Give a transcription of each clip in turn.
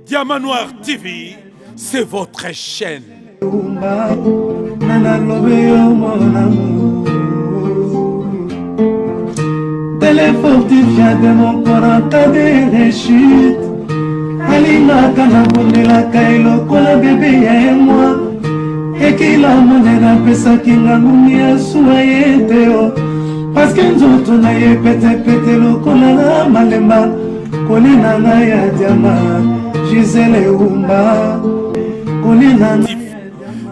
Diamant Noir TV, c'est votre chaîne. Téléfortifiant de mon corps en cas de rechute. Alingaka na bondela kailo kola bébé ya moi. Ekila monena pesaki ngangumi ya suaye teo. Parce que nzoto na ye pete pete lokola na malemba. Kolina na ya diama Gisele Umba. Kolina na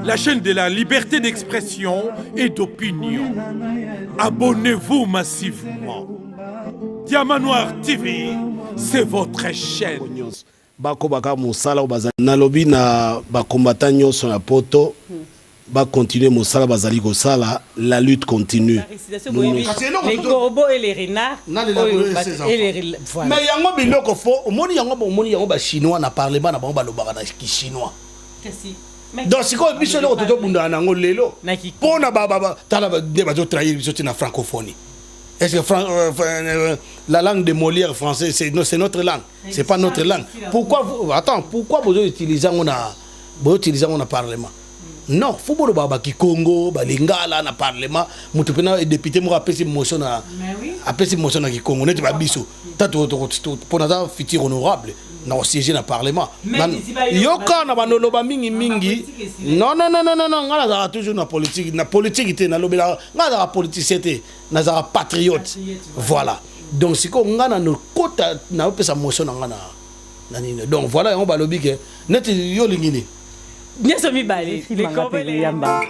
la chaîne de la liberté d'expression et d'opinion. Abonnez-vous massivement. Diamant Noir TV, c'est votre chaîne. Bako baka musala bazali nalobi na bakombata nyonso na poto ba continuer musala bazali ko sala, la lutte continue. Les corbeaux et les renards et les voilà. Mais yango biloko fo omoni yango ba chinois na parlement na bango balobaka na chinois. Donc si ko biso le toto bunda nango lelo pona baba tala ba de bazo trahir biso na francophonie. Est-ce que la langue de Molière français, c'est notre langue, c'est pas notre langue. Pourquoi vous utilisez mon parlement? Non, faut pas baba ki Congo, balingala na parlement, mutupena député mo apesi motion na apesi motion na ki Congo, net ba biso. Tato pour na futur honorable na siéger na parlement. Yoka na banoloba mingi. Non, ngala za toujours na politiqueité na lobela, ngala za politicien té, na za patriote. Voilà. Donc si ko ngana no kota na opesa motion na nini. Donc voilà on ba lobi ke net yo lingini. Bien somi balé, les corbeaux les yamba.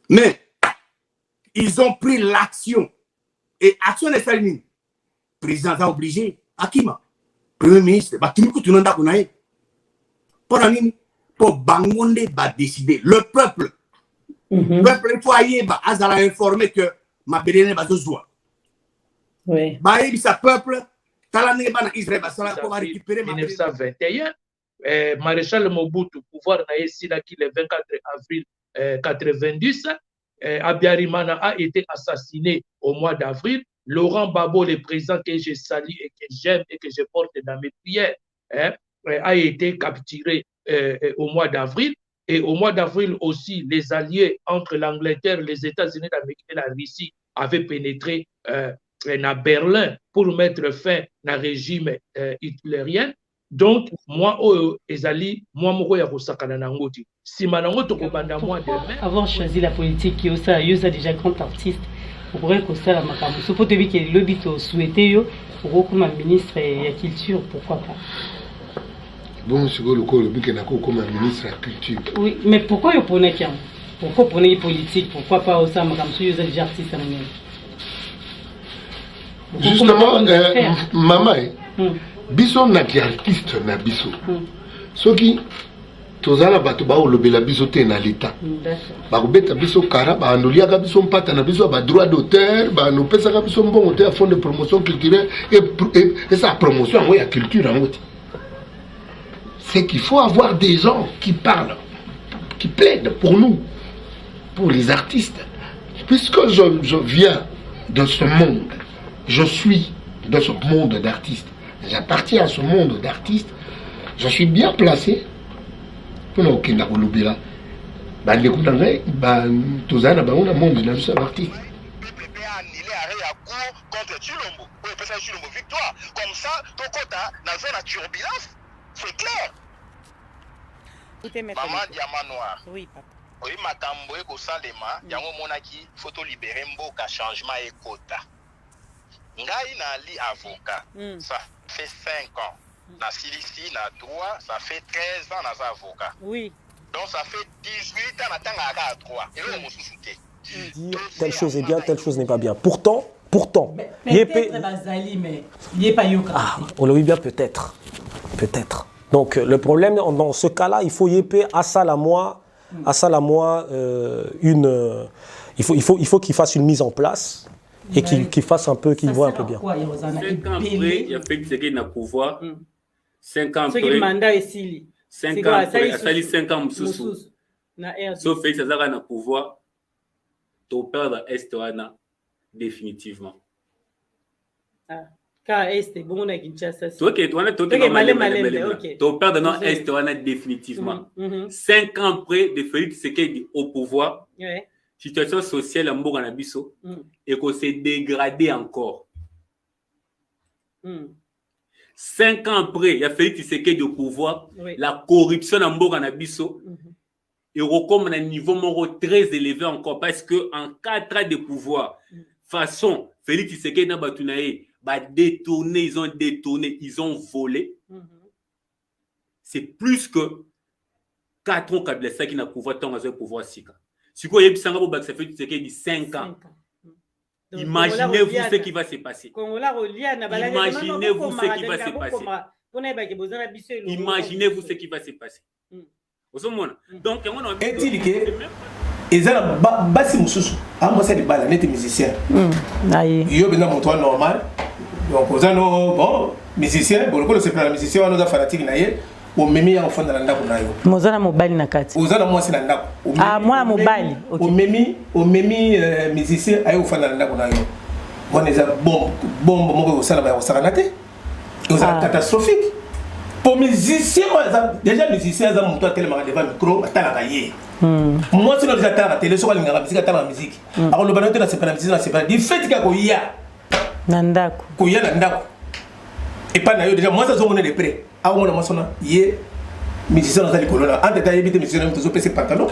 Mais ils ont pris l'action et action est faite. Le président a obligé Akima, premier ministre, pour Bangonde va décider. Le peuple, le peuple foyer va informer que ma bénéne va se jouer. Oui. Sa peuple, Israël va récupérer 1921. Maréchal Mobutu, pouvoir naïsila qui le 24 avril 90, Abiyarimana a été assassiné au mois d'avril. Laurent Gbagbo, le président que je salue et que j'aime et que je porte dans mes prières, a été capturé au mois d'avril. Et au mois d'avril aussi, les alliés entre l'Angleterre, les États-Unis d'Amérique et la Russie avaient pénétré à Berlin pour mettre fin au régime hitlérien. Donc, moi, Ezali, moi, si avoir choisi la politique, qui est déjà grand artiste, vous pourrez que ça la macabre. Ce faut te dire que le but souhaité, pour comme ministre de la culture, pourquoi pas? Bon, c'est le coup, le but comme ministre de la culture. Oui, mais pourquoi vous prenez qu'un? Pourquoi prenez politique? Pourquoi pas au sein macabre? Vous êtes déjà artiste en même. Justement, maman. Biso na ki artiste na biso soki tozala bato ba olobela biso te na l'état ba kobeta biso kara ba andoliaka biso mpata na biso ba droit d'auteur ba no pesaka biso mbongo te à fond de promotion culturelle et sa promotion en la culture en fait. C'est qu'il faut avoir des gens qui parlent, qui plaident pour nous, pour les artistes. Puisque je viens de ce monde, je suis de ce monde d'artistes. J'appartiens à ce monde d'artistes, je suis bien placé pour nous qui n'a pas l'oublié. Ben les coups d'anglais, ben tous les ans, ben on a monde dans ce artiste. Contre Chilombo, pour faire ça Chilombo victoire. Comme ça, ton quota dans une turbulence, c'est clair. Maman Diamant Noir. Oui, papa. Oui, makambo eko salema, yango monaki photo libéré mboka changement et quota. Ngai na li avocat. Ça fait 5 ans. Na Silici, na droit, ça fait 13 ans na avocat. Oui. Donc ça fait 18 ans na tanga à droit. Et là, on m'a dire telle chose est bien, telle chose n'est pas bien. Pourtant, on le dit bien peut-être. Donc le problème dans ce cas-là, il faut yéper à ça la moi il faut qu'il fasse une mise en place et qu'il fasse un peu, qu'il voit un peu bien. 5 ans après, il y a fait que na pouvoir. 5 ans après. 5 ans après, il 5 ans sous. Sauf que ça na pouvoir. Tu perdre Est-Ouana définitivement. Car Est, bon, on a Kinshasa. Tu perdre Est-Ouana définitivement. 5 ans après de Félix Tshisekedi au pouvoir. Situation sociale en Boganabiso et qu'on s'est dégradé encore. 5 ans après, il y a Félix Tshisekedi au pouvoir, la corruption en Boganabiso et recommande un niveau très élevé encore parce que en 4 ans de pouvoir, façon Félix Tshisekedi n'a pas détourné, ils ont volé. C'est plus que 4 ans Kabila qui n'a pouvoir tant à pouvoir sika. Si vous avez 5 ans, imaginez-vous ce qui va se passer. Imaginez-vous ce qui va se passer. Imaginez-vous ce qui va se passer. Donc, est-il que ils ont basi mususu moi c'est des balles net musicien yo bena mon toi normal donc aux bon musicien bon le c'est pas musicien on a fanatique na ye o memi ya ofanda na ndako na yo mozana mobali na kati ozana mwasi na ndako mwana mobali o memi musicien ayo ofanda na ndako na yo on est bon moko osala ba osala na te ozana catastrophique pour musicien déjà musicien za monto tellement devant micro atala ye moi si nous déjà à la télé sur la musique à la musique alors le banane na c'est pas la musique c'est pas du fait que koya nandako koya nandako et pas na yo déjà moi ça zo monner de près a on moi sona ye musicien dans les colonnes en détail éviter musicien tous PC pantalon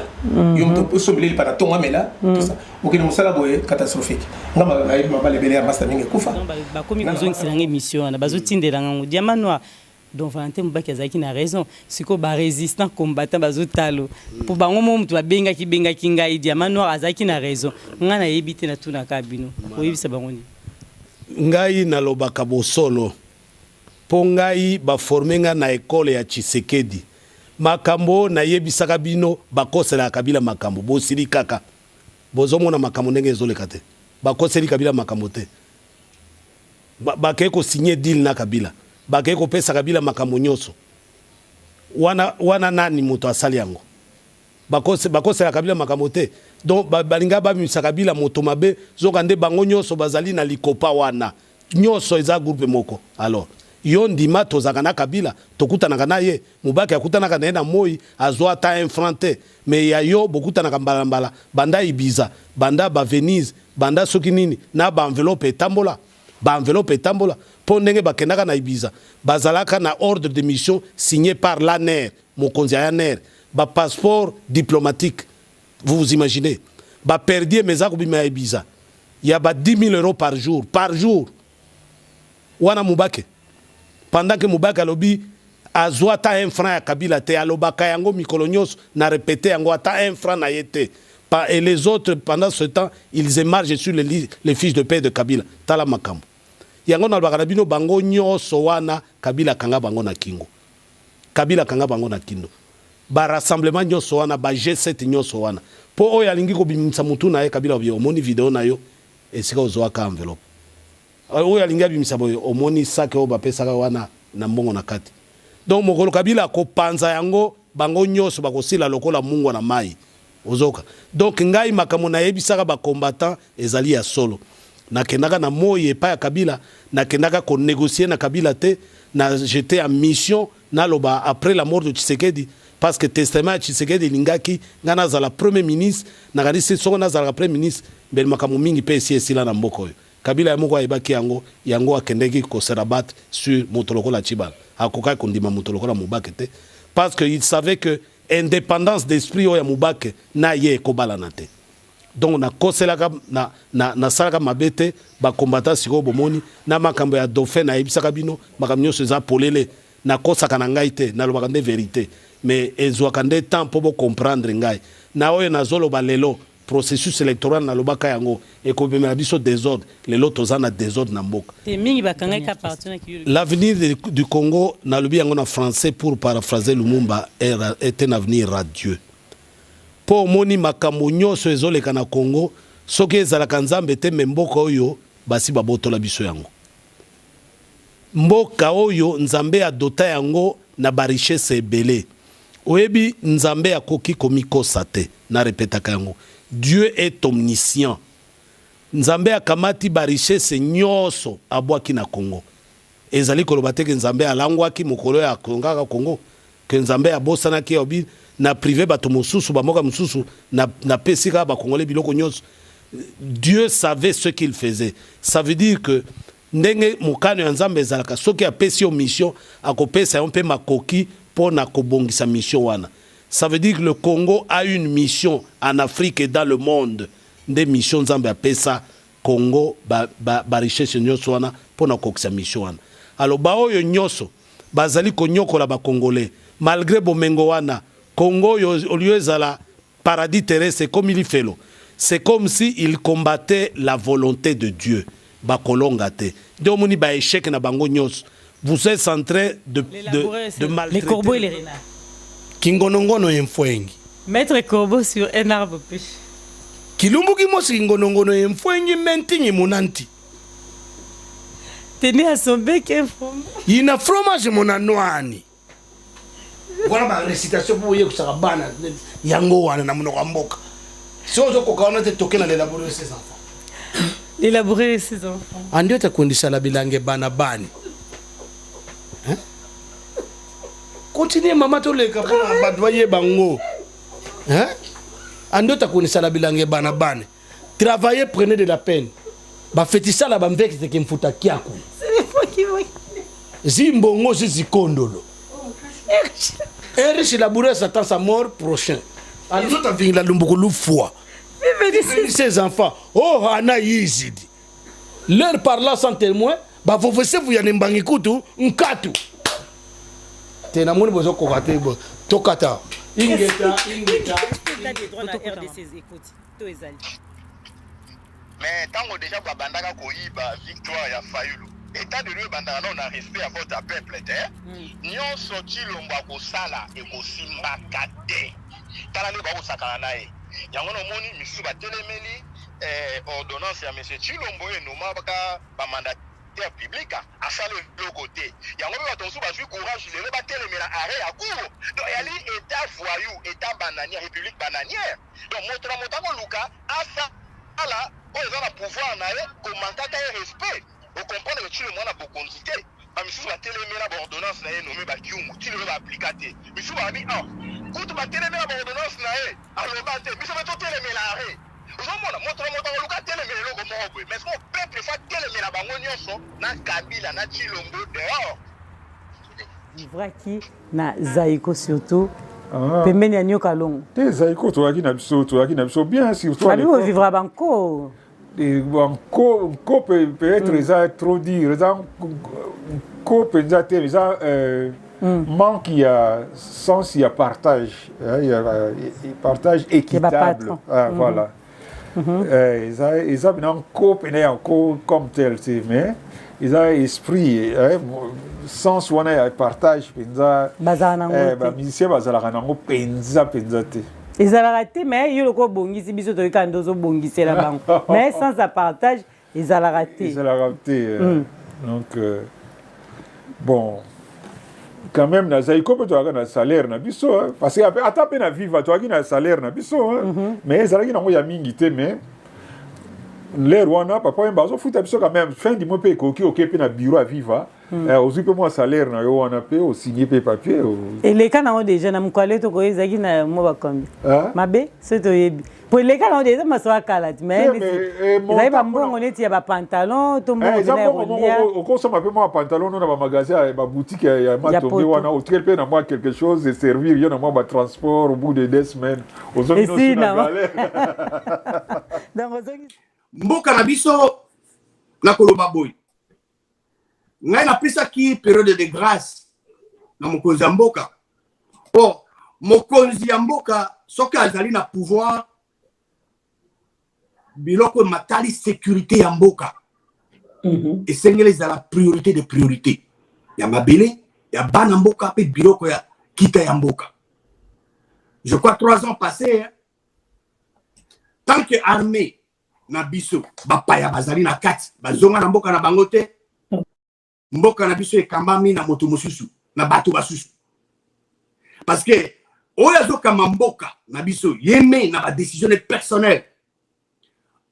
yo mto sombele le pantalon amela tout ça OK nous ça la boye catastrophique ngama na ma bale bele ya master mingi kufa ba komi besoin de émission na bazo tindela ngango diamant donc Valentin Mubaki azaki na raison siko ba résistant combattant bazotalo pour bango momu to benga ki ngai diamant noir azaki na raison ngana yebite na tuna kabino oyebisa bango ni ngai na lobaka bosolo po ngai ba former nga na école ya Tshisekedi makambo na yebisaka bino bakosela Kabila makambo bosili kaka bozomona makambo ndenge ezoleka te bakoseli Kabila makambo te bakeko signer deal na Kabila bakeko pesa Kabila makambo nyonso wana nani moto asali yango bakosela Kabila makambo te donc balinga babimisa Kabila moto mabe zoka nde bango nyonso bazali na likopa wana nyonso eza groupe moko alors yo ndima tozaka na Kabila tokutanaka na ye Mubaki akutanaka na ye na moi azwa ta infranté mais ya yo bokutanaka mbala banda Ibiza banda ba Venise banda soki nini na ba enveloppe etambola po ndenge bakendaka na Ibiza bazalaka na ordre de mission signé par l'ANER mokonzi ya ANER ba passeport diplomatique vous imaginez ba perdie meza kubima ya Ibiza ya ba 10 000 euros par jour wana Mubaki pendant que Mubaki alobi azwa ta 1 franc ya Kabila te alobaka yango mikolo nyonso na répéter yango ata 1 franc na yete et les autres pendant ce temps ils émargent sur les fiches de paie de Kabila tala makambo yango na bakarabino bango nyonso wana Kabila kanga bango na kingo ba rassemblement nyonso wana ba G7 nyonso wana po oyo alingi ko bimisa mutu na ye Kabila obi omoni video na yo esika ozwa ka enveloppe oyo alingi bimisa boyo omoni sake o bapesaka wana na mbongo na kati donc mokolo Kabila ko panza yango bango nyonso bakosila lokola mungu na mai ozoka donc ngai makambo na yebisaka ba combattant ezali ya solo nakendaka na moye pa ya Kabila nakendaka ko négocier na Kabila te na j'étais en mission na loba après la mort de Tshisekedi parce que testament Tshisekedi lingaki ngana za la premier ministre na kadisi songo na za la premier ministre bel makambo mingi pe esila na mboko yo Kabila ya moko ayebaki yango akendeki ko se rabattre sur motoloko la Tshibala akoka kondima motoloko la Mubaki te parce que il savait que indépendance d'esprit ya Mubaki na ye ko balana te donc na koselaka na salaka mabete ba combattant siko bomoni na makambo ya dauphin na yebisaka bino makambo nyonso eza polele na kosaka na ngai te na lobaka nde vérité mais ezwaka nde temps po bo comprendre ngai na oyo nazoloba lelo processus électoral na lobaka yango ekobemela biso désordre lelo toza na désordre na mboka. L'avenir du Congo na lobi yango na français pour paraphraser Lumumba est un avenir radieux. Po moni makambo nyonso ezoleka na Congo soki ezalaka nzambe te me mboka oyo basi babotola biso yango. Mboka oyo nzambe adota yango na barichesse ebele. Oyebi nzambe akoki komikosa te na repetaka yango. Dieu est omniscient. Nzambe akamati barichesse nyonso abwaki na Congo. Ezali koloba te ke nzambe alangwaki mokolo ya kongaka Congo. Ke nzambe abosanaki obi na privé bato mosusu bamoka mosusu na pesika ba congolais biloko nyonso. Dieu savait ce qu'il faisait. Ça veut dire que ndenge mokano ya nzambe ezalaka soki apesi yo mission akopesa yo mpe makoki pona kobongisa mission wana. Ça veut dire que le Congo a une mission en Afrique et dans le monde. Des missions nzambe apesa Congo ba richesse nyonso wana pona kokisa mission wana. Alors ba oyo nyonso bazali konyokola ba congolais malgré bomengo wana Congo au lieu ezala paradis terrestre comme il fait. C'est comme si il combattait la volonté de Dieu. Bakolongate. Domoni ba échec na bango nyos. Vous êtes en train de maltraiter. Les corbeaux et les renards. Kingonongono yemfwengi. Mettre corbeau sur un arbre pêche. Kilumbuki mosi kingonongono yemfwengi mentingi munanti. Tenez à son bec un fromage. Il a fromage mon anouani. Voilà ma récitation pour vous kusaka bana yango wana na munoko mboka. Sozo kokaona te tokena l'élaborer ses enfants. Élaborer ses enfants. Andio ta kundisa la bilange bana bani. Hein? Continuez maman to le kapona badwaye bango. Hein? Andio ta kundisa la bilange bana bani. Travaillez, prenez de la peine. Ba fetisa la bamveki te kimfuta kiako. C'est moi qui vois. Zimbongo zikondolo. Eric labouré s'attend sa mort prochain. Alors tu as vu la lumbukulu foi. Ses enfants. Oh ana yizidi. Leur parlant sans témoin, ba vous vous yana mbangikutu nkatu. Tena moni bozo kokate bo tokata. Ingeta. Mais tant déjà babandaka koyiba victoire ya Fayulu. État de lieu bandana on a respect à votre peuple terre. Nyon sorti lomba ko sala e ko simba kate. Tala ne ba ko sakana nae. Yango no moni misuba telemeli ordonnance ya monsieur Chilombo e no mabaka ba mandataire public a sala le côté. Yango ba tonsu ba ju courage le ba telemela arrêt à court. Donc yali état voyou, état bananière, république bananière. Donc montra ko luka asa ala o ezana pouvoir nae ko mantata et respect. Vous comprenez que tu le monde a beaucoup consulté. Mais si vous avez l'ordonnance, vous avez nommé Bakiumu, tu l'avez appliqué. Mais si vous avez dit, ah, quand vous avez l'ordonnance, vous avez mais si vous avez l'arrêt. Vous avez montré mais est-ce qu'on peut faire téléméla bangonyoso, na Kabila, na Chilombo dehors? Vraki, na Zaïko surtout. Pemeni ya nyoka longo. Te Zaïko, tu as dit bien, surtout. La vie au vivra banco. Peut être trop dire manque il y a sens il y a partage partage équitable voilà ils ont encore comme tel mais ils ont esprit sens on a partage musicien bazalaka nango penza te. Ils ont raté, mais ils ont bongisi, ils ont bongisi la banque. Mais sans un partage, ils ont raté. Ils ont raté. Donc, bon, quand même, na Zaïko, tu as un salaire, parce que à ta peine à vivre, tu as un salaire, mais ça a un mingité, mais l'air wana papa mbazo futa biso quand même fin du mois pe koki okepe na bureau à vivre ozupe moi salaire na yo wana pe o signer pe papier et les cas na déjà na mkwale to koyeza ki na mo ba kombi mabe c'est to yebi pour les cas na déjà maso akala mais ils ba mbongo neti ya ba pantalon to mbongo na rolia o consommer pe moi pantalon na ba magasin ba boutique ya matombe wana o pe na moi quelque chose et servir yo na moi ba transport au bout de 2 semaines aux hommes na galère donc mboka na biso na koloba boy ngai na pesa ki période de grâce na mokonzi ya mboka mokonzi ya mboka soki azali na pouvoir biloko matali sécurité ya mboka esengeli ezala priorité de priorité ya mabele ya bana mboka pe biloko ya kita ya mboka. Je crois 3 ans passés, tant que armée na biso bapaya bazali na kati bazonga na mboka na bango te, mboka na biso ekambami na moto mosusu na bato basusu, parce que oyo azokamba mboka na biso yeme na ba décision personnelle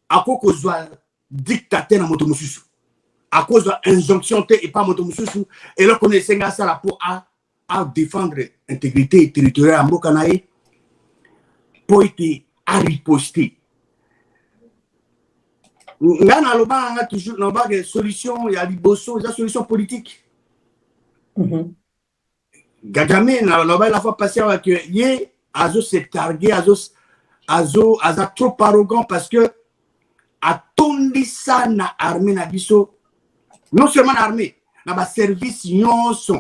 akokozwa dictateur na moto mosusu, akozwa injonction te et pas moto mosusu, et là qu'on esenga ça là pour à défendre intégrité territoriale ya mboka na ye po ete a riposter. Nga na loba nga toujours na ba solution ya liboso ya solution politique. Gagame na loba la fois passée avec ye azo se targuer aza trop arrogant parce que atondi ça na armée na biso, non seulement na armée na ba service nyonso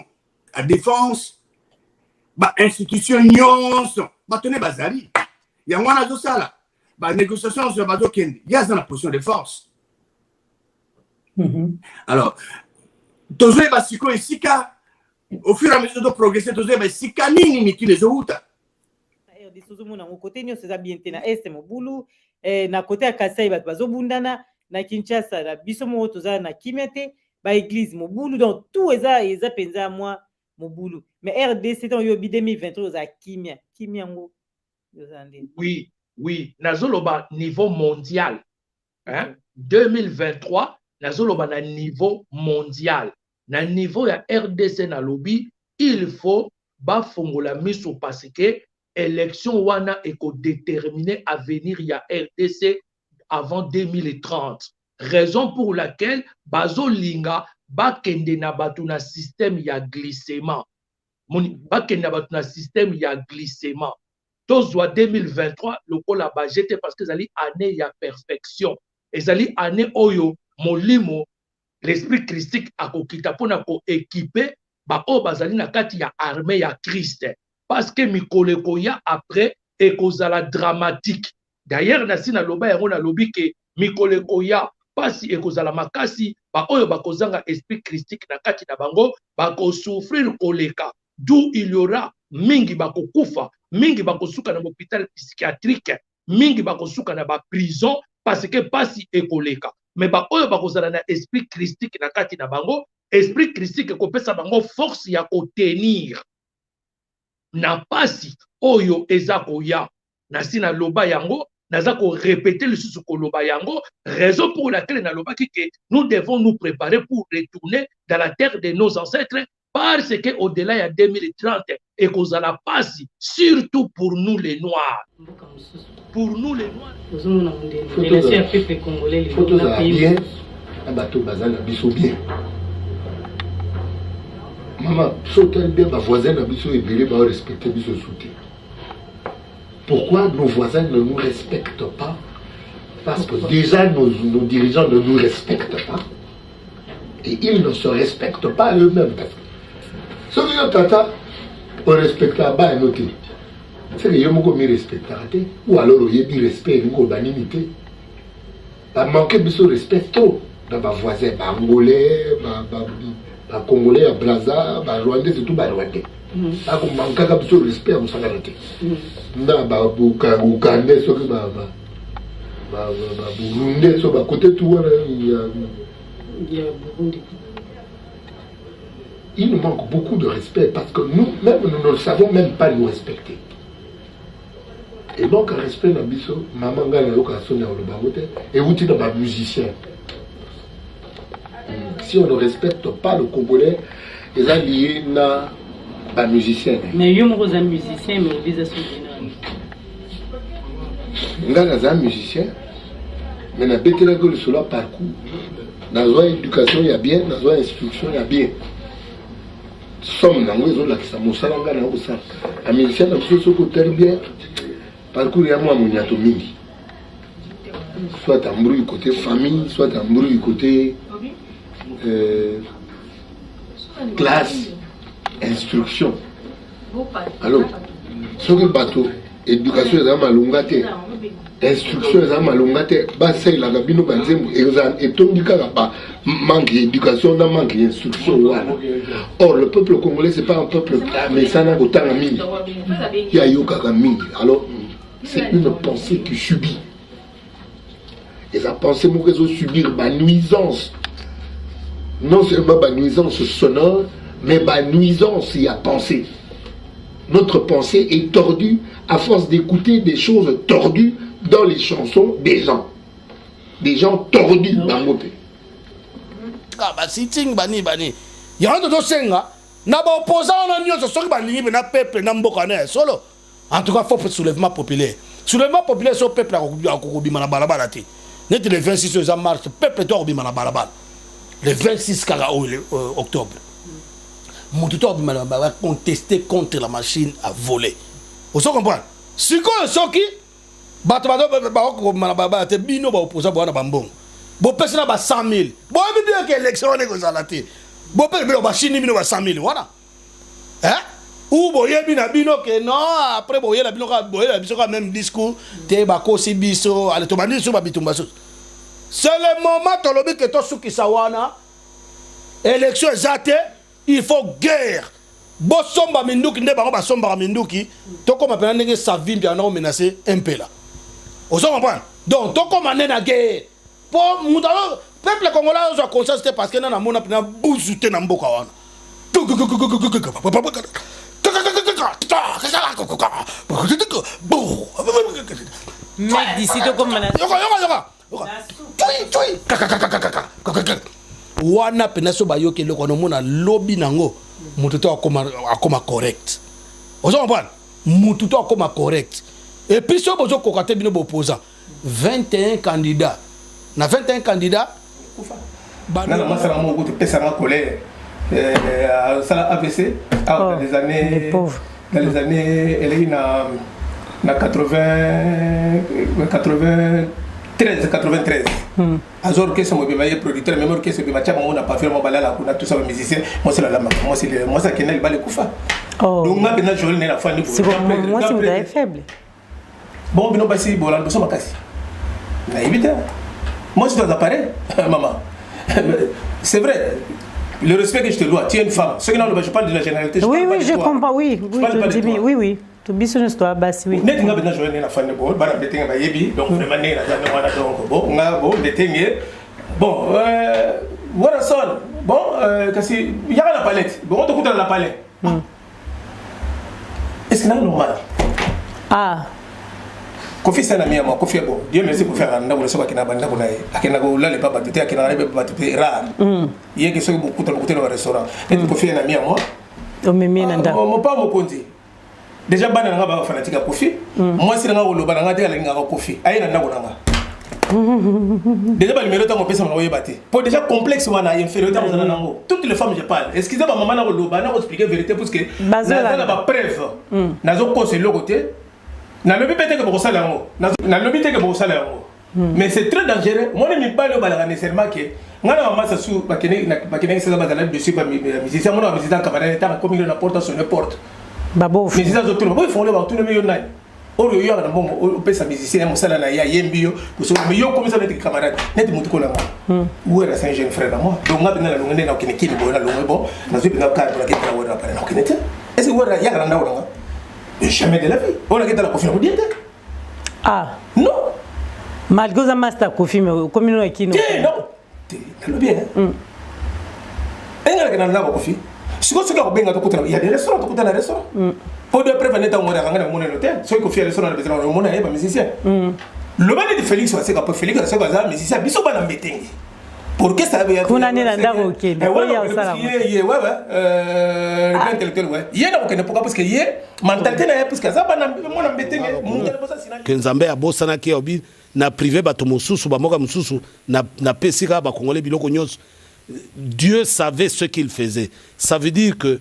la défense ba institution nyonso batone bazali ya mwana zo sala ba négociation sur bazo kende ya za na position de force. Alors tozo ba siko esika au fur et à mesure de progresser tozo ba sika nini mikile zo uta de sozomona ngo côté nyonso za bien te na este mobulu na côté ya Kasai bato bazobundana na Kinshasa na biso mo toza na kimete ba église mobulu donc tout eza penza moi mobulu mais RDC dans yobi 2023 za kimia ngo oui nazoloba niveau mondial hein 2023 nazoloba na niveau mondial na niveau ya RDC na lobby il faut ba fongola miso parce que élection wana eko déterminer avenir ya RDC avant 2030, raison pour laquelle bazolinga bakende na batu na système ya glissement bakende na batu na système ya glissement tozwa 2023 lokola bajete parce que zali année ya perfection ezali année oyo molimo l'esprit christique akokita pona ko équiper ba o bazali na kati ya armée ya Christ parce que mikoleko ya après ekozala dramatique. D'ailleurs nasi na loba yango na lobi ke mikoleko ya pasi ekozala makasi ba oyo bakozanga esprit christique na kati na bango bako souffrir koleka, d'où il y aura mingi bakokufa, mingi bakosuka na hôpital psychiatrique, mingi bakosuka na ba prison parce que pasi ekoleka. Mais ba oyo bakozala na esprit christique na kati na bango, esprit christique ekopesa bango force ya kotenir na pasi oyo ezako ya nasi na loba yango naza ko répéter le sous koloba yango, raison pour laquelle na loba que nous devons nous préparer pour retourner dans la terre de nos ancêtres parce que au-delà ya 2030 et cause la pasi surtout pour nous les noirs, pour nous les noirs photo za bien abato bazana biso bien maman sauter bien ba voisin na biso ebele ba respecter biso souté. Pourquoi nos voisins ne nous respectent pas? Parce que déjà nos dirigeants ne nous respectent pas et ils ne se respectent pas eux-mêmes. Ceux qui ont tata on respecte pas noté. C'est que yo moko mi respecte ou alors il y a du respect ngo banimité. Ba manquer biso respect trop dans ba voisin ba angolais ba congolais à Brazza ba rwandais c'est tout ba rwandais. Ako manquer biso respect on s'en arrêter. Na ba Ougandais so ba Burundais so ba côté tout il y a Burundi. Il nous manque beaucoup de respect parce que nous-mêmes, nous ne savons même pas nous respecter. Et donc, respect dans biso, maman a l'occasion de le baroter et vous dites dans musicien. Si on ne respecte pas le Congolais, ils sont liés à musicien. Mais il y a un musicien, mais il y a un musicien, mais il y a un parcours. Dans l'éducation, il y a bien, dans l'instruction, il y a bien. Somme nango ezola kisa mosala nga na osala a musicien na biso soko bien parcours ya moi monyato mingi soit embrouille côté famille soit embrouille côté classe instruction. Alors soki bateau éducation eza malunga te instruction eza malonga te basalelaka bino banzembo etondi kaka ba manque d'éducation na manque d'instruction wana. Or le peuple congolais c'est pas un peuple mesana kotanga mingi ya yokaka mingi. Alors c'est une pensée qui subit. Et la pensée moko ezo subir ba nuisance, non seulement ba nuisance sonore mais ba nuisance y a pensée. Notre pensée est tordue à force d'écouter des choses tordues dans les chansons des gens. Des gens tordus dans mon pays. Il y a un autre senga. Na ba opposant na nyonso soki ba lingi na peuple na mboka na solo. En tout cas, faut soulèvement populaire. Soulèvement populaire sur peuple a kokobima na balabala te. Net le 26 mars, peuple to kobima na balabala. Le 26 octobre. Mon tuteur va contester contre la machine à voler. Vous comprenez? Si quoi soki bato ba te bino ba opposa ba na bambon. Bo pesa ba 100 000. Bo bi bien que élection ne kozala te. Bo pe ba chini bino ba 100 000 voilà. Hein? Ou bo yebi na bino que non après bo yela bino ka bo yela biso ka même discours te ba ko si biso ale to bandi so ba bitumba so. C'est le moment to lobi que to suki sawana élection ezate. Il faut guerre. Bosomba minduki nde bango basomba minduki to comme appelé ndenge Savimbi bien on menacé un peu là. Vous comprenez? Donc to comme na guerre. Pour mutalo peuple congolais a conscience parce que na mona pena bouzouté na mboka wana. Mec d'ici to comme wana pena so bayoke loko no mona lobby nango mututo akoma correct. Vous comprenez? Mututo akoma correct. Et puis so bozo kokate bino opposant 21 candidats. Na 21 candidats na masala mo ko pesa na colère ça AVC dans les années elle est na 93 azor que c'est mon bébé producteur même que c'est bébé chama on a pas fait mon balala on a tout ça les musiciens moi c'est la lama moi ça qui n'est pas le kufa donc ma bena journée na la fin du moi c'est mon faible bon bino basi bolando so makasi na éviter moi je dois appareil maman c'est vrai le respect que je te dois tu es une femme ce qui non je parle de la généralité oui je comprends oui oui to biso une histoire basi oui net nga bena journée na fin de bol bana betenga ba yebi donc vraiment né na jamais wana donc bon nga bon betenga bon voilà son bon kasi il y a la palette bon on te coûte la palette est-ce que c'est normal Kofi c'est un ami à moi, Kofi est bon. Dieu merci pour faire un ndabo le soba qui n'a pas ndabo nae. Akena go là les pas batté, akena les pas batté rare. Il y a que ceux beaucoup dans le restaurant. Et Kofi est un ami à moi. O mimi nanda. Mon pas mon konti. Déjà bana nga ba fanatique à Kofi. Moi si nga lo bana nga te ala nga Kofi. Ayi na ndabo nga. Déjà ba numéro tango pesa mo yebate. Pour déjà complexe wana infériorité à zana nango. Toutes les femmes je parle. Excusez-moi maman na lo bana expliquer vérité parce que na ba preuve. Na zo conseiller le côté. Na lobi peut-être que beaucoup ça là na lobi peut-être que beaucoup ça là mais c'est très dangereux moi ne me parle pas nécessairement que ngana maman ça sous bakene c'est ça bazala dessus ba musicien mon musicien camarade ta comme il na porte sur une porte babo musicien zo tout le monde font le tout le million nai oro yo na bon o pesa musicien mo sala na ya yembio so mais yo comme ça net camarade net mutu ko la moi ou era c'est un jeune frère à moi donc ngapena la longue na okene kini bo na longue bon na zo bina ka pour la kete na wona pa na okene est-ce que wora ya na wona jamais de la vie. On a quitté la confiance. Non. Malgré ça, master Kofi, mais comme nous qui nous. Non. C'est bien. Et on a la Kofi. Si vous avez bien il y a des restaurants, tu as des restaurants. Pour de prévenir ta monnaie, on a un hôtel. Ceux qui font les restaurants, on a un monnaie, pas musicien. Le mal de Félix, c'est qu'après Félix, c'est que musicien, ils sont pas dans le meeting. Pour que ça veut dire qu'on a né dans le ok il y a aucun pourquoi parce que il y a mentalité na parce que ça ba na mon embêté que Nzambe abosana ki obi na privé bato mosusu ba moka mosusu na pesika ba congolais biloko nyonso. Dieu savait ce qu'il faisait. Ça veut dire que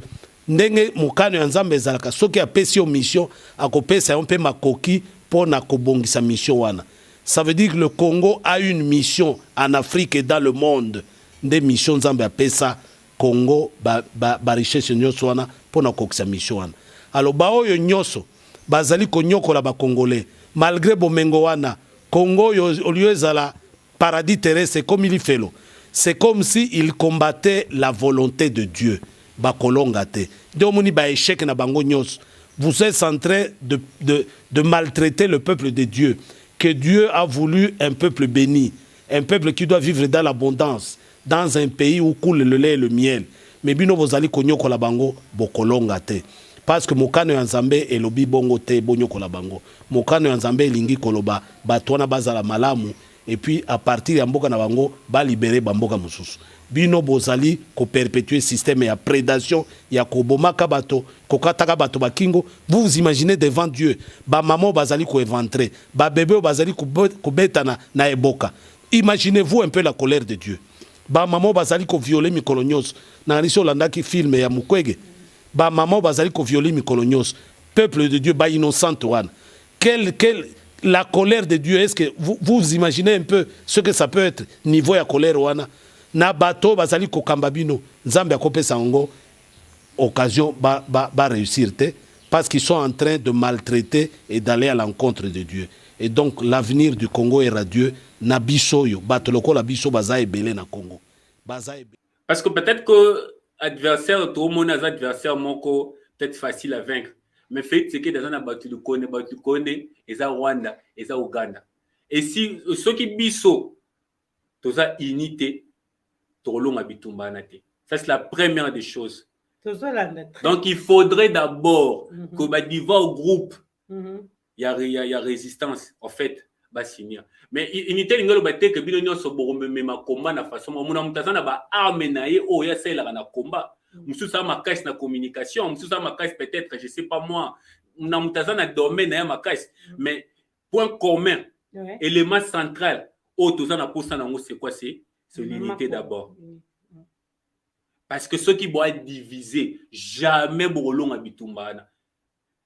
ndenge mokano ya Nzambe ezalaka soki apesi mission akopesa un peu makoki pour na kobongisa mission wana. Ça veut dire que le Congo a une mission en Afrique et dans le monde. Des missions Zambia pesa Congo ba richesse nyoso wana pona kokisa mission wana. Alors ba oyo nyoso bazali ko nyokola ba congolais malgré bomengo wana Congo au lieu de la paradis terrestre comme il fait. C'est comme si il combattait la volonté de Dieu. Bakolongate. Domoni ba échec na bango nyos. Vous êtes en train de maltraiter le peuple de Dieu. Que Dieu a voulu un peuple béni, un peuple qui doit vivre dans l'abondance, dans un pays où coule le lait et le miel. Mais bino bozali konyoko la bango bokolongate. Parce que mokano ya Nzambe elobi bongo te bonyoko la bango. Mokano ya Nzambe elingi koloba batwana bazala malamu et puis à partir ya mboka na bango ba libérer bamboka mususu. Bino bozali ko perpétuer système ya prédation ya kobomaka bato kokataka bato bakingo. Vous vous imaginez devant Dieu ba maman bazali ko éventrer ba bébé bazali ko betana na eboka. Imaginez-vous un peu la colère de Dieu. Ba maman bazali ko violer mikolonyos na riso landa ki film ya Mukwege. Ba maman bazali ko violer mikolonyos. Peuple de Dieu ba innocent one. La colère de Dieu, est-ce que vous imaginez un peu ce que ça peut être niveau ya colère wana? Na bato bazali ko kambabino Nzambe akope sango occasion ba réussir te parce qu'ils sont en train de maltraiter et d'aller à l'encontre de Dieu. Et donc l'avenir du Congo est radieux. Na bisoyo bato loko la biso baza ebele na Congo. Parce que peut-être que adversaire tout le monde a adversaire moko peut-être facile à vaincre. Mais fait c'est que dans un battu le connaît et ça Rwanda et ça Ouganda. Et si ceux qui biso tout ça unité ça c'est la première des choses. Donc il faudrait d'abord que bah diva au groupe il y a résistance en fait va signer. Mais unité l'ingalo batte que bino nyonso borombe ma combat na façon mona mutazana ba arme na ye o ya sela na combat. Mususa ma caisse na communication, mususa ma caisse peut-être je sais pas moi, na mutazana domaine na ma caisse mais point commun élément central au tozana pour ça nango c'est quoi c'est l'unité d'abord. Parce que ceux qui vont être divisés, jamais Borolong Abitumbana.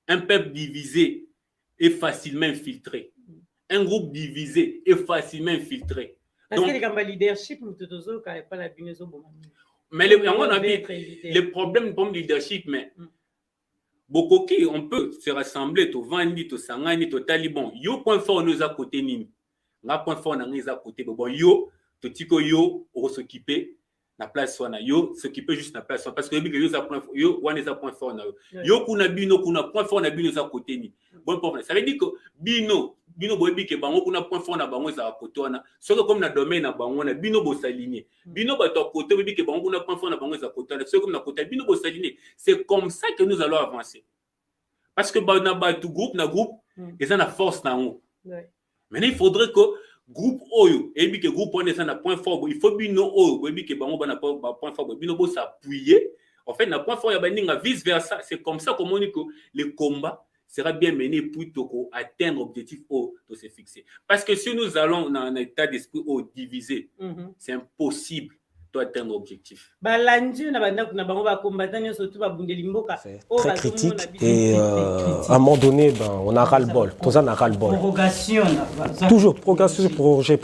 Un peuple divisé est facilement infiltré. Un groupe divisé est facilement infiltré. Parce que le leadership, mais le problème de leadership, mais beaucoup qui on peut se rassembler, to Vandi, to Sangani, to Taliban. Yo point fort nous à côté nini. Nga point fort nous à côté. Bon yo to tiko yo on s'occuper na place wana yo s'occuper juste na place parce que yo za point yo wana za point fort na yo kuna bino kuna point fort na bino za côté ni. Bon problème. Ça veut dire que bino boyebi ke bango kuna point fort na bango za côté wana. Soko comme na domaine na bango na bino bo s'aligner. Bino ba to côté boyebi ke bango kuna point fort na bango za côté wana. Soko comme na côté bino bo s'aligner. C'est comme ça que nous allons avancer. Parce que ba na ba tout groupe na groupe et ça na force na on. Maintenant il faudrait que groupe oyo et que groupe on est un point fort il faut bino oyo et que bango bana point fort bino bo s'appuyer en fait na point fort ya baninga vice versa c'est comme ça comme on dit que le combat sera bien mené plutôt qu'atteindre l'objectif O de se fixer parce que si nous allons dans un état d'esprit O divisé c'est impossible d'atteindre l'objectif. Très critique et à un moment donné on a ras-le-bol. Toujours projet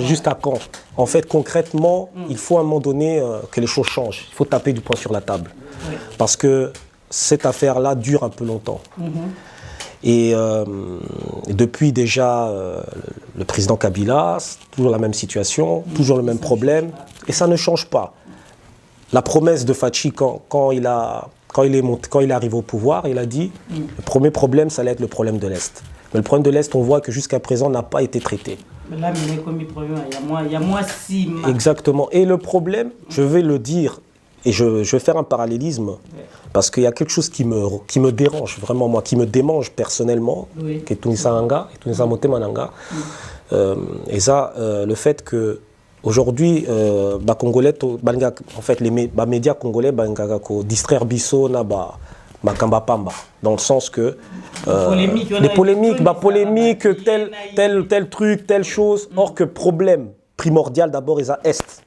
jusqu'à quand? En fait concrètement il faut à un moment donné que les choses changent. Il faut taper du poing sur la table parce que cette affaire-là dure un peu longtemps. Et depuis déjà le président Kabila, toujours la même situation, toujours le même problème, et ça ne change pas. La promesse de Fachi quand il est arrivé au pouvoir, il a dit le premier problème, ça allait être le problème de l'Est. Mais le problème de l'Est, on voit que jusqu'à présent, n'a pas été traité. Mais là, il y a moi 6 mois. Exactement. Et le problème, je vais le dire, et je vais faire un parallélisme, parce qu'il y a quelque chose qui me dérange, vraiment moi, qui me démange personnellement, qui est Tunisanga, et Tunisa Motemananga. Et ça, le fait que aujourd'hui, Congolais, en fait, les médias congolais, distraire Bisso, Makamba Pamba, dans le sens que les polémiques, tel truc, telle chose, or que problème primordial d'abord est à Est.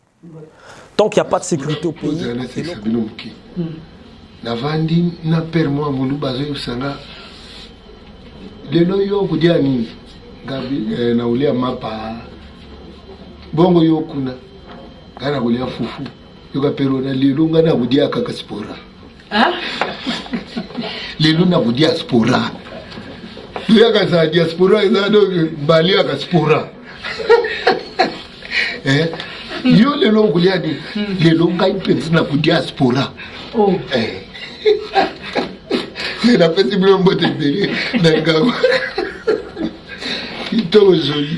Tant qu'il n'y a pas de sécurité au pays. Navandi na permo mulu bazo usanga lelo yo kudiani gabi na ulia mapa bongo yo kuna kana kulia fufu yoga pero na lelo ngana kudia kaka spora lelo na kudia spora liaka za diaspora eza donc baliaka spora yo lelo okulia di lelo ngai mpenzi na ku diaspora napesi bino mbote ebele na ngambo kitoko joli.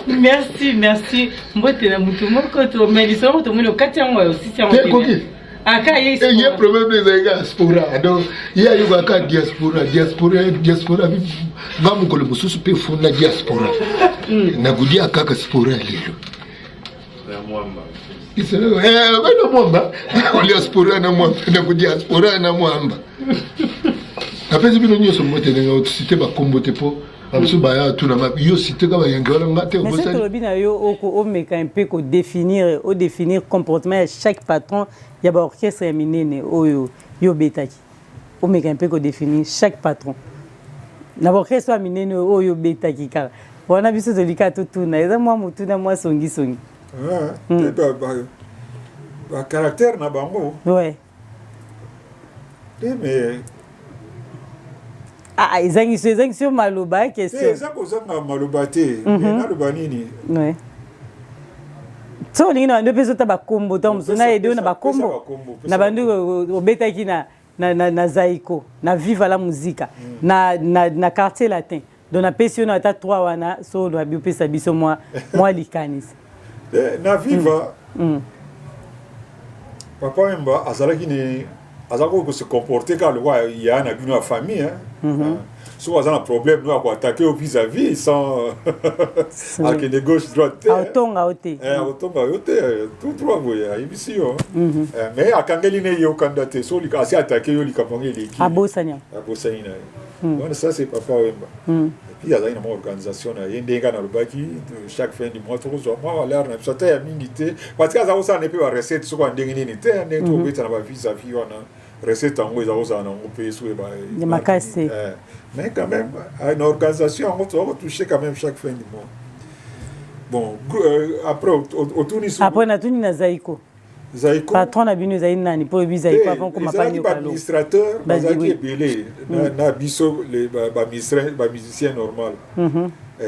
Merci mbote na mutu moko to melisa moto mwino kati yango aussi c'est un aka ye problème des diaspora donc il y a eu aka diaspora ba mukolo mususu pe funa diaspora na kudia kaka spora lelo na mwamba iselo na mwamba oli diaspora na mwamba na kudia diaspora na mwamba apesi bino nyoso mbote nga cité ba kombote po absolu baya tout na yo cité ka ba yengala ngate mais c'est le bina yo o meka un peu ko définir comportement de chaque patron ya ba orchestre minene oyo yo betaki o meka un peu ko définir chaque patron na ba orchestre minene oyo betaki kala wana biso zolika tutuna eza mwa mutuna mwa songi ba caractère na bango ouais mais ezangi maloba question eza kozanga maloba te naloba nini ouais so olingi na bando mpe ozota bakombo ntango mosusu na yede oyo na bakombo na bando obetaki na zaiko na viva la muzika na quartier latin donc napesi yo na ata 3 wana so olobi opesa biso mwa likanisi na viva papa wemba azalaki se comporter quand le roi y a une famille soit un problème nous à attaquer au vis-à-vis sans avec les gauche droite autonga ote tout trois voya ici mais à kangeli ne yo candidaté so li kasi attaquer yo li kapangi li abosanya donc ça c'est papa wemba et puis il y a une organisation na yendenga na lobaki chaque fin du mois tout zo moi l'air na psata ya mingité parce que ça ça ne peut pas recette so kwa ndenge nini te ndenge to beta na vis-à-vis wana recette en gros ça na on peut soué ba mais quand même à une organisation on va toucher quand même chaque fin du mois bon après au Tunis après na tuni na zaiko patron na binu zaini nani po bi zaiko avant ko mapani ko administrateur bazaki belé na biso les ba musicien normal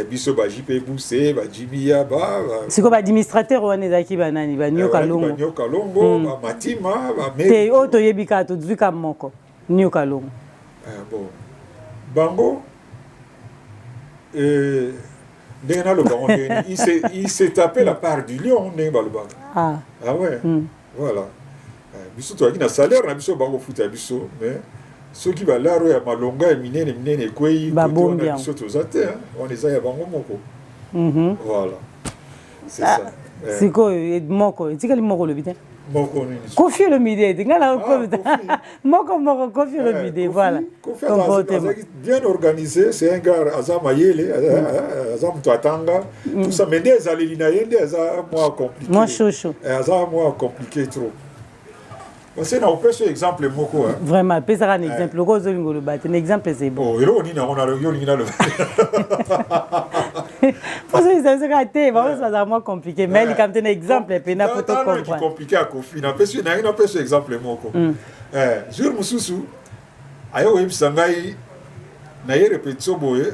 biso ba JP Boussé ba Jibia ba siko ba administrateur wana zaki ba nani ba Nyoka Longo ba Matima ba te oto yebika to duka moko Nyoka Longo bon bango ndena le bango il s'est tapé la part du lion ndemba le bango ah ouais voilà biso to akina salaire na biso bango futa biso mais ceux qui va là ya malonga minene kwei ko biso to zate on les a ya bango moko voilà c'est ça siko moko tikali moko le bitin moko nini Kofi Olomide ngala moko Kofi Olomide voilà comportement bien organisé c'est un gars azama yele azama tuatanga tout ça mais des alelina yende azama moins compliqué moi chaud azama moins compliqué trop parce que na opération exemple moko vraiment pesa un exemple ko zolingo le bat un exemple c'est bon oh ero nina on a yo lingina le parce que ça se raté vraiment ça moins compliqué mais il comme un exemple et na photo comprendre c'est compliqué à Kofi na pesa na ina pesa exemple moko jour mususu ayo websangai na ye répétition boye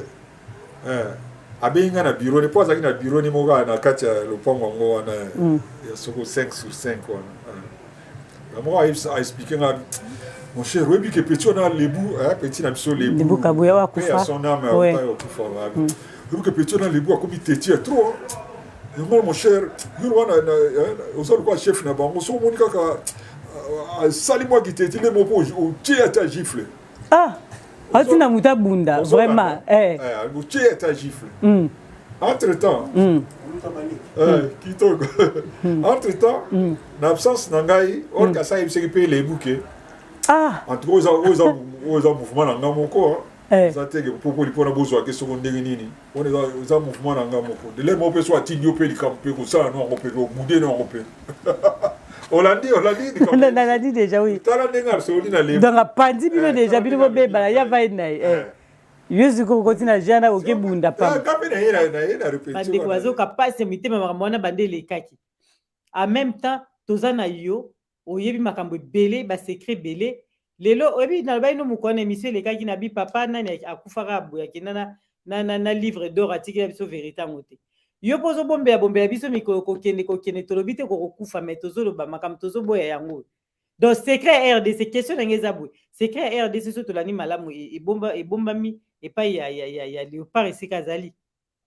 abenga na bureau ne pas na bureau ni moga na kati ya lopango ngo wana ya soko 5 sur 5 wana moi a expliqué mon cher oui que petit on a les bouts petit na biso les bouts kabuya wa kufa son âme au kufa oui que petit on a les bouts comme il tire trop mon cher yo wana osalo kwa chef na bango so moni kaka sali moi qui tire les mots au tia ta gifle atina muta bunda vraiment au tia ta gifle entre temps entre-temps, l'absence n'angai, on a ça il s'est payé les bouquets. En tout cas, aux mouvements dans mon corps. Ça t'est que pour les points de besoin que ce qu'on dégaine, on est aux mouvements dans mon corps. De l'air, mon peu soit tigno pe les campé comme ça, non on peut bouder non on peut. On l'a dit. On l'a dit déjà oui. Dans la pandémie déjà, bien le bébé, il y a pas une. Yesu ko kotina jana okebunda pa bande kwazo kapase mitema makamona bande lekaki en même temps tozana yo oyebi makambo belé ba secret belé lelo obi na ba ino mukona émission les gars qui na bi papa nani akufaka boya kinana na livre d'or article biso vérité ngote yo pozo bombe ya biso mikoko kende tolobite ko kufa metozo ba makam tozo boya yango donc secret RDC question ngeza boy secret RDC so tolani malamu e bomba mi et pas ya léopard ici kazali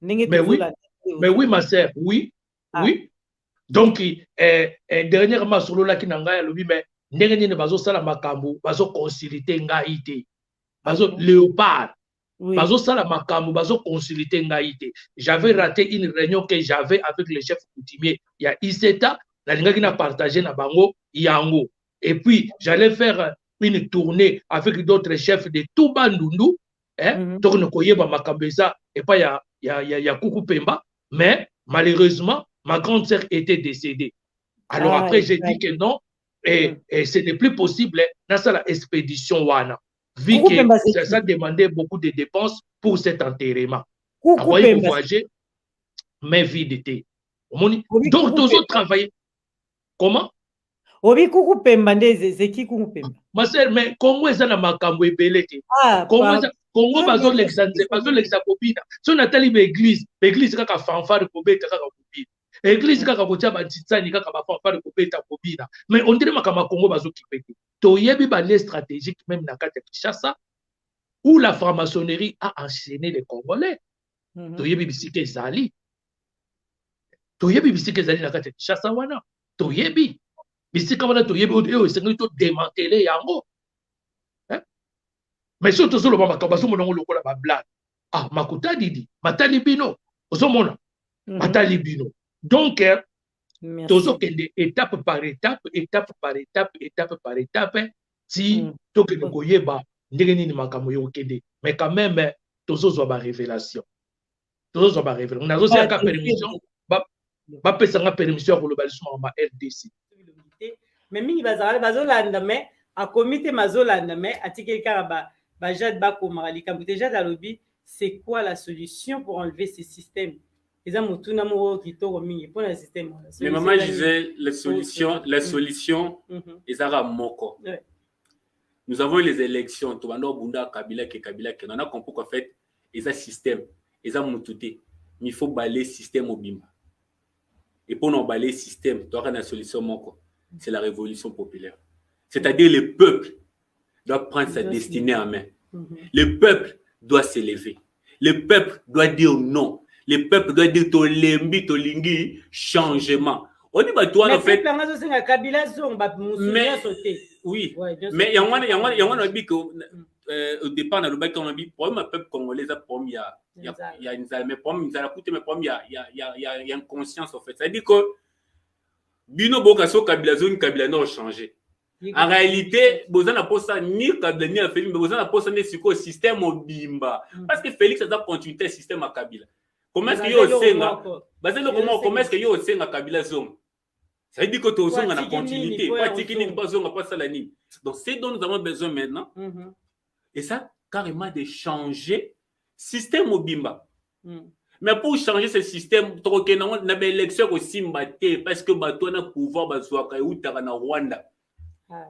ndenge tozola mais oui ma sœur oui oui donc dernièrement solo la kinanga ya lobi mais ndenge nini bazo sala makambo bazo consulter ngai te bazo léopard bazo sala makambo bazo consulter ngai te j'avais raté une réunion que j'avais avec le chef coutumier ya ICETA la lingaki na partager na bango yango et puis j'allais faire une tournée avec d'autres chefs de tout Bandundu donc ne koyeba makambo eza et pas ya Kuku Pemba mais malheureusement ma grande sœur était décédée alors après j'ai dit que non et ce n'est plus possible dans cette expédition wana vu que ça demandait beaucoup de dépenses pour cet enterrement envoyer pour voyager mais vide était donc tous autres travailler comment obi Kuku Pemba c'est qui Kuku Pemba ma sœur mais Congo eza na makambo ebele te Congo bazo l'exa kobina so natali l'église kaka fanfare kobeta kaka kobina église kaka kotia ba titsani kaka ba fanfare kobeta kobina mais on dirait makama Congo bazo kipeki to yebi ba les stratégiques même na kati Kinshasa où la franc-maçonnerie a enchaîné les Congolais to yebi bisike zali na kati Kinshasa wana to yebi bisika wana to yebi o sengi to démanteler yango mais surtout sur le moment quand baso monongo lokola ba blague makuta didi matali bino ozomona matali bino donc tozo kende étape par étape si to ke koyeba ndenge nini makambo yo kende mais quand même tozo zo ba révélation nazo c'est ka permission ba pesa nga permission ko lobalismo ma RDC mais mingi bazolanda mais a comité mazolanda mais atike karaba Bajad Bako Maralika, déjà dans le lobby, c'est quoi la solution pour enlever ces systèmes? Mais maman disait la solution, Ezara Moko. Nous avons les élections, tout le monde Kabila, on a compris qu'en fait, ils ont un système, ils ont moutouté. Mais il faut balayer le système au Bimba. Et pour nous balayer le système, tu as une solution Moko. C'est la révolution populaire. C'est-à-dire le peuple doit prendre sa destinée en main. Le peuple doit s'élever. Le peuple doit dire non. Le peuple doit dire tolembi, tolingi, changement. On dit toi en fait. Mais oui. Mais il y a un dit qu'au départ dans le bac on a dit pour le peuple congolais a promis il y a une mais promis ça a coûté mais promis il y a une conscience en fait. Ça dit que Bino Bokaso Kabila zone Kabila n'a changé. En réalité, vous avez pas ça ni Kabila ni Félix, mais vous avez pas ça ni sur le système au Bimba. Parce que Félix a continué le système à Kabila. Comment est-ce que yo senga? Basé le comment est-ce que yo senga Kabila zone? Ça veut dire que tu as une continuité. Pas tikini pas zone pas ça la ni. Donc c'est dont nous avons besoin maintenant. Et ça carrément de changer système au Bimba. Mais pour changer ce système, trop que non na élection aussi mbaté parce que bato na pouvoir bazwaka utaka na Rwanda.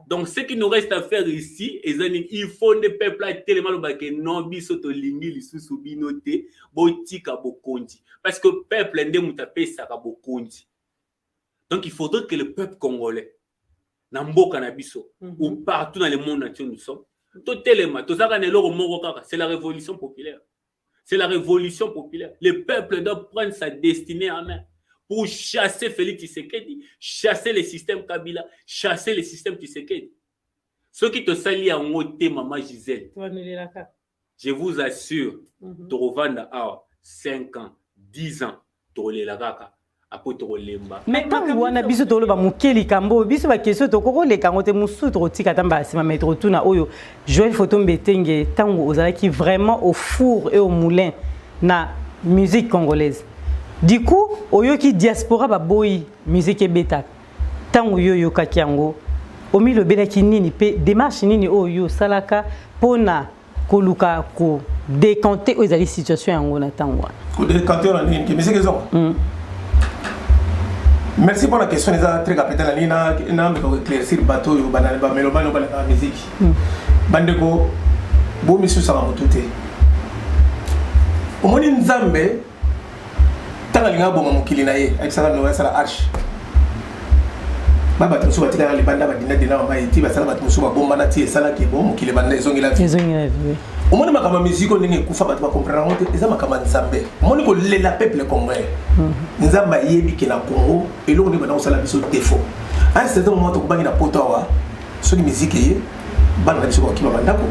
Donc, ce qui nous reste à faire ici, il faut des peuples à tellement que non, bisoto lingi, li sous binoté, botika bokondi. Parce que le peuple ndé moutapé ça bokondi. Donc, il faudrait que le peuple congolais, Namboka na biso, ou partout dans le monde entier nous sommes, totalement, c'est la révolution populaire. C'est la révolution populaire. Le peuple doit prendre sa destinée en main. Pour chasser Félix Tshisekedi, chasser le système Kabila, chasser le système Tshisekedi. Ceux qui te salient en moté, maman Gisèle, je vous assure, tu revends à 5 ans, 10 ans, tu relèves la raka. Mais quand on a biso tolo ba mukeli kambo biso ba question to koko le kangote musu to tika tamba sima metro tuna oyo Joël Photo Mbetenge tango ozala qui vraiment au four et au moulin na musique congolaise. Du coup, oyo ki diaspora ba boy musique beta. Tango yo yo kakiango. Omi lo bela ki nini pe démarche nini oyo salaka pona koluka ko décanter aux situation yango na tango. Ko décanter na nini musique zo. Merci pour la question, les très capitale. Il y a éclaircir le bateau, il y a la musique. Bandeko, bon, monsieur, ça va me touter. Au moins, une Zambé, tant que l'on a bon kilinaye, avec ça, nous avons la arche. Ma bateau, soit les bandes, badina, maïti, basala, bateau, soit bon, manati, et sala qui est bon, qui les bandes, ils ont la vie. Au moins, ma musique, on est koufa, tu vas comprendre, et ça m'a comme un Zambé. Au moins, on la peuple congolais. Nous avons yébi qui na Congo, et l'on est dans la mission défaut. À un certain moment, on a une potawa, sur la musique, ban na biso qui va bandako.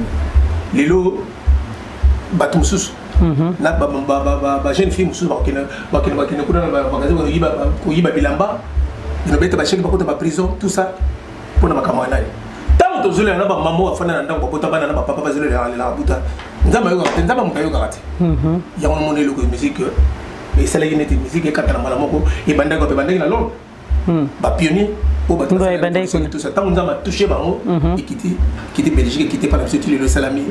Lelo, bateau sous. Na ba jeune fille mususu bakena kuna na magasin ko yiba bilamba no beta ba chèque ba kota ba prison tout ça pour na makamwa nani tant to zule na ba mamo afana na ndako kota bana na ba papa zule la buta nzamba mukayo kati ya mona monelo ko musique et ça la net musique kata na mala moko e bandako pe bandaki na lon ba pionnier pour ba tout ça tant nzamba toucher bango et quitter Belgique quitter par la suite le salami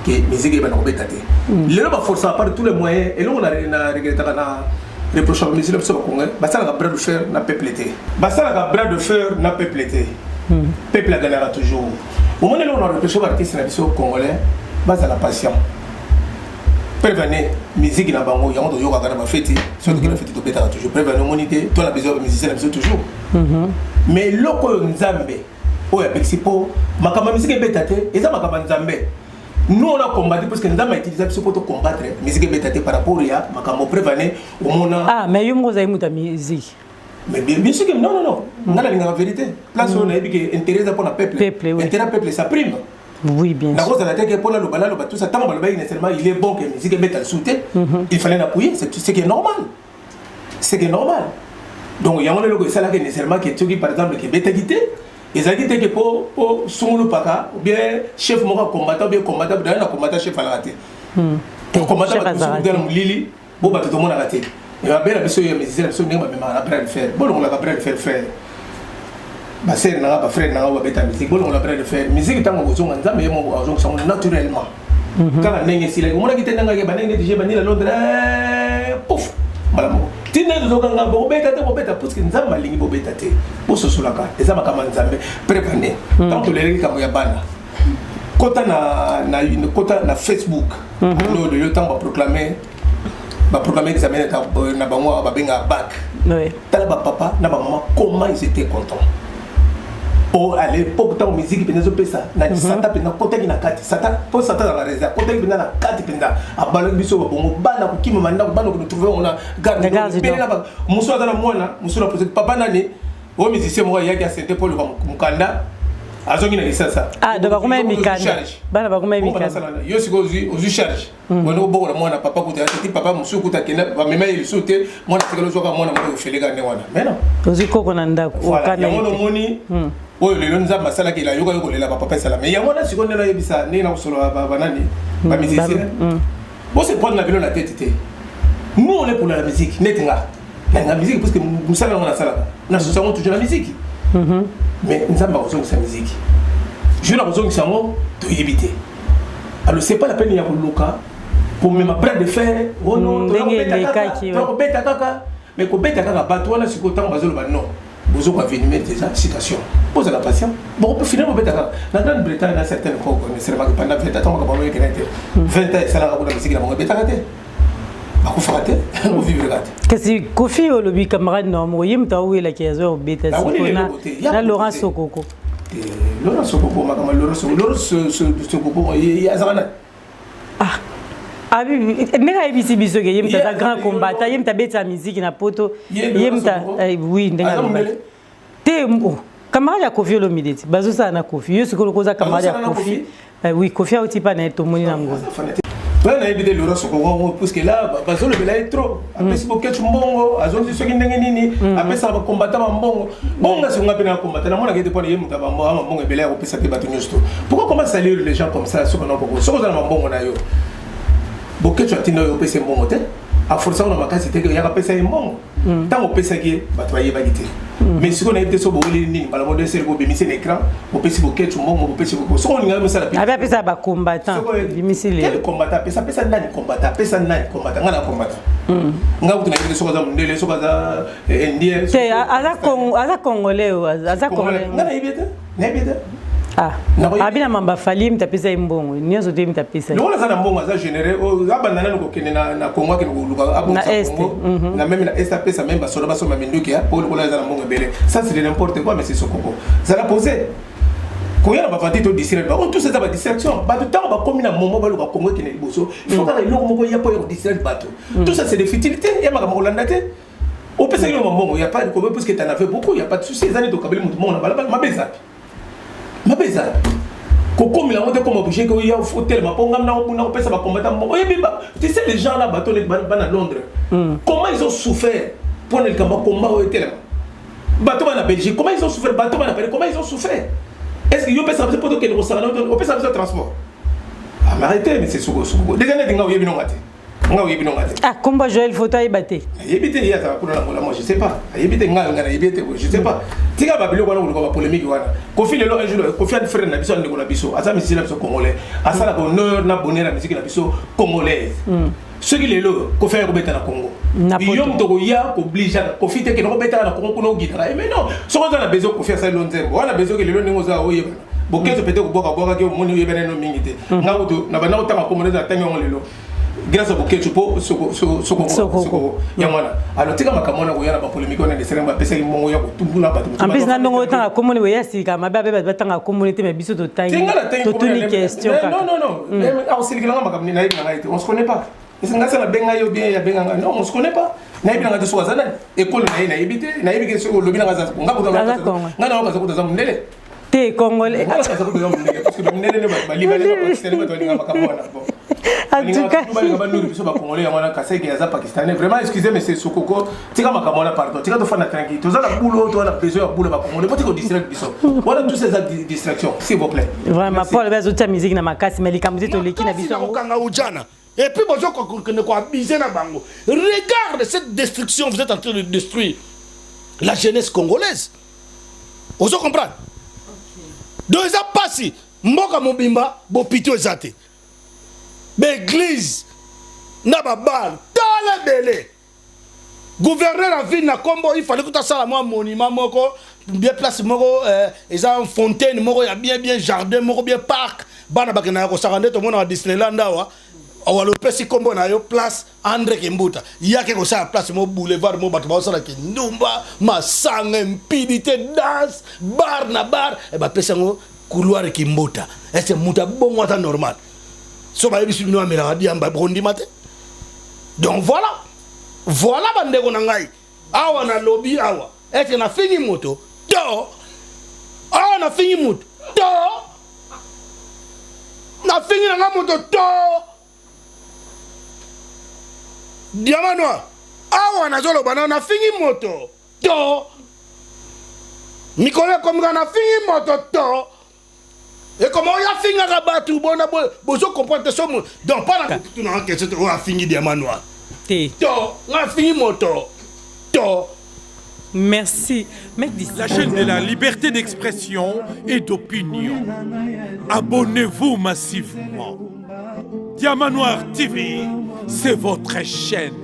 que musique est bien embêtée. Le ba force par tous les moyens et là on a regretté na reproche à musique sur Congo. Basta la bras de fer na peuplé. Basta la bras de fer na peuplé. Peuple gagnera toujours. Au moment où on a reproché aux artistes na biso congolais, basta la patience. Prévenez musique na bango ya on yoga kana ba fête, surtout que la fête to betara toujours. Prévenez monité, toi la besoin de musicien na biso toujours. Mais loko nzambe o ya pexipo makama musique betate, eza makama nzambe. Nous on a combattu parce que nous avons utilisé ce pour combattre la musique bétaté par rapport à Makamo prévané au monde. Ah, mais vous avez mis ta musique. Mais bien sûr que non. On a la vérité. Là, on a dit que l'intérêt pour le peuple. L'intérêt peuple, ça prime. Oui, bien sûr. La cause de la tête pour le balado, tout ça, tant que il est bon que la musique bétaté soutient, il fallait l'appuyer. C'est ce qui est normal. C'est qui est normal. Donc, il y a un logo, ça là que nécessairement qui est par exemple qui est bétaté. Ils ont dit que pour Sungulu Paka, ou bien chef Mora combattant, bien combattant, bien combattant chef à la raté. Combattant, Lili, bon, tout le monde a raté. Il va bien la mission, il y a mes musiciens, il va après le faire. Bon, on l'a après le faire. Bah, c'est un frère, on va mettre musique. Bon, on l'a après le faire. Musique, tant qu'on a besoin, mais on a besoin naturellement. Quand on a une ici, on a quitté un gars, on a Londres, pouf, voilà. Tina nzokanga bobeta parce que nzamba lingi bobeta te boso solaka eza makama nzambe préparer tant que les kamo ya bana kota na une kota na Facebook le temps va proclamer examen na bango ba benga bac tala ba papa na ba maman comment ils étaient contents. Oh, à l'époque, tant musique, il y a des gens qui ont sata pena kota ki na kati sata po sata na reza kota ki na kati pena abalo biso bongo bana ko kima manda bana ko trouver on a garde pena ba muso na mwana muso na poser papa nani o musicien mo ya ki asente pour le mukanda azongi na lisasa ah de ba kuma mikanda bana ba kuma mikanda yo siko ozu charge wono boko na mwana papa ko te papa muso ko ta kena ba mema il sauter mwana tikalo zoka mwana mo felega ne wana mais non ozu koko na ndako o kana yo moni oyo lelo nzamba asalaki ela yoka yokolela bapapa esala mais yango wana sikoyo nde nayebisa ndenge nakosolola banani bamusicien bosependre na bino na tete te nous on est pour la musique neti nga nanga musique parce que mosala yango nasalaka nasusa yango toujours na musique mais nzamba akozongisa musique jour akozongisa yango toyebi te alors c'est pas la peine ya koluka pour mema bras de fer tokobeta kaka mais kobeta kaka bato wana sikoyo ntango bazoloba non vous avez venir déjà citation posez la patience bon finalement la Grande-Bretagne a certaines fois nécessairement pendant 20 ans 20 ans ça la la musique la bêta raté ba ko fraté on vivre raté que si Kofi o lobi camarade no mo yimta o la kiazo bêta sikona na Laurent Sokoko Laurent Sokoko ma comme Laurent Sokoko il a zana ah abi nega ebisi biso ke yemta ta grand combattant yemta beta musique na poto yemta oui ndenga te camarade ya Kofi Olomide bazo sa na Kofi yo sikolo koza camarade ya Kofi oui Kofi a tipa na to moni na ngo là na ebide Laurent Sokoko parce que là bazo le bela trop après si boketu mbongo azonzi soki ndenge nini après ça ba combattant ba mbongo bonga si ngapi na combattant na mona ke te pona yemta ba mbongo ebela ko pesa te bato nyosto pourquoi comment saluer les gens comme ça soko na boko soko za na mbongo na yo boketu atina yo pesa mbongo te a forcé on a makasi te ya pesa mbongo tant pesa ki ba to yeba gite mais si on a été so bo ni bala mo de ser bo bimisi l'écran bo pesi bo ketu mbongo bo pesi bo so on nga mesala aba pesa ba combattant bimisi le quel combattant pesa nani combattant ngana combattant nga utuna ile so kaza mndele so kaza indien te aza congolais ngana yebete na yebete abina mamba fali mtapesa imbongo nyozo te mtapesa lona sana mbongo za généré abandana no kokene na Congo ke luka abo na est na même na est pesa même basoda baso maminduki ya pour kola za mbongo bele ça c'est n'importe quoi mais c'est sokoko ça la poser ko yana ba vandi to distraire ba tout ça ba distraction ba tout temps ba comme na momo ba luka Congo ke ne liboso il faut que le moko ya po distraire bato tout ça c'est des futilités ya maka molanda te au pesa ile mbongo ya pas de problème parce que tu en as fait beaucoup il y a pas de souci les années to kabeli mutu mona bala mabeza mabeza koko mila ngote comme obligé que ya faut tellement pour ngamna on pesa ba combattant bon et biba tu sais les gens là bateau les ban à Londres comment ils ont souffert pour le combat au tellement bateau en Belgique comment ils ont souffert bateau en Paris comment ils ont souffert est-ce que yo pesa pour que le restaurant on pesa le transport arrêtez mais c'est sous déjà ne dinga yebi ngate combat Joël photo ebate yebite ya ta kuna la moi je sais pas yebite ngana yebite je sais pas tika babilo kwana ko polémique wana Kofi lelo un jour Kofi a frère na biso ndeko na biso asa misila biso congolais asa la honneur na bonheur na musique na biso congolaise ceux qui lelo Kofi a robeta na Congo yom to ya ko oblige Kofi te ke no robeta na Congo kuno gitara mais non so ko na bezo Kofi asa lonzembo wana bezo ke lelo ningo za oyeba bokezo pete ko boka ke moni yebena no mingite ngauto na bana utanga ko moneza tango lelo grâce à beaucoup de soko yamana alors tika makamona ko yana ba polémique on a des seremba pesa mongo ya ko tumbula ba en plus na ndongo tanga komoni we yasika mababe ba tanga communauté mais biso to tangi to tuni question non on se likanga makamni na ibi na on se connaît pas est-ce nga ça benga yo bien ya benga non on se connaît pas na ibi na ngato so zana école na ibite na ibi ke so lobi na ngaza nga ko nga na ngaza ko za mndele te congolais nga ngaza ko za mndele parce que mndele ne ba libéré ba pakistan ba to linga makamona en tout cas vraiment excusez mais c'est sokoko tika makamona pardon tika to fana tranquille to zala boulot to na besoin ya boulot ba congolais pas ko distraire biso voilà tous ces distractions s'il vous plaît vraiment Paul bezo ta musique na makasi mais likamzi to leki na biso kanga ujana et puis bozo ko abuser na bango regarde cette destruction vous êtes en train de détruire la jeunesse congolaise ozo comprendre donc ça passe mboka mobimba bo pito ezate l'église na babar tala belé gouverneur en ville na kombo il fallait que tu ça moi monument moko bien place moko eza fontaine moko ya bien jardin moko bien parc bana bakena ko sakande to mona Disneyland awa awalo pesi kombo na yo place André Kimbuta yake ko sa place mo boulevard mo bato ba sala ki ndumba masanga impidité danse bar na bar e ba pesa ngo couloir Kimbuta est muta bongo ata normal so ba yebisu bino amela adi amba bondi mate donc voilà bandeko na ngai awa na lobby awa ete na fingi moto to awa na fingi moto to na fingi na moto to diamant noir awa na zolo bana na fingi moto to mikole comme na fingi moto to. Et comment il a fini à battre ou bon besoin comprendre ce mot donc pas la tout dans que c'est on a fini diamant noir to on a fini moto to merci mec la chaîne de la liberté d'expression et d'opinion abonnez-vous massivement Diamant Noir TV c'est votre chaîne.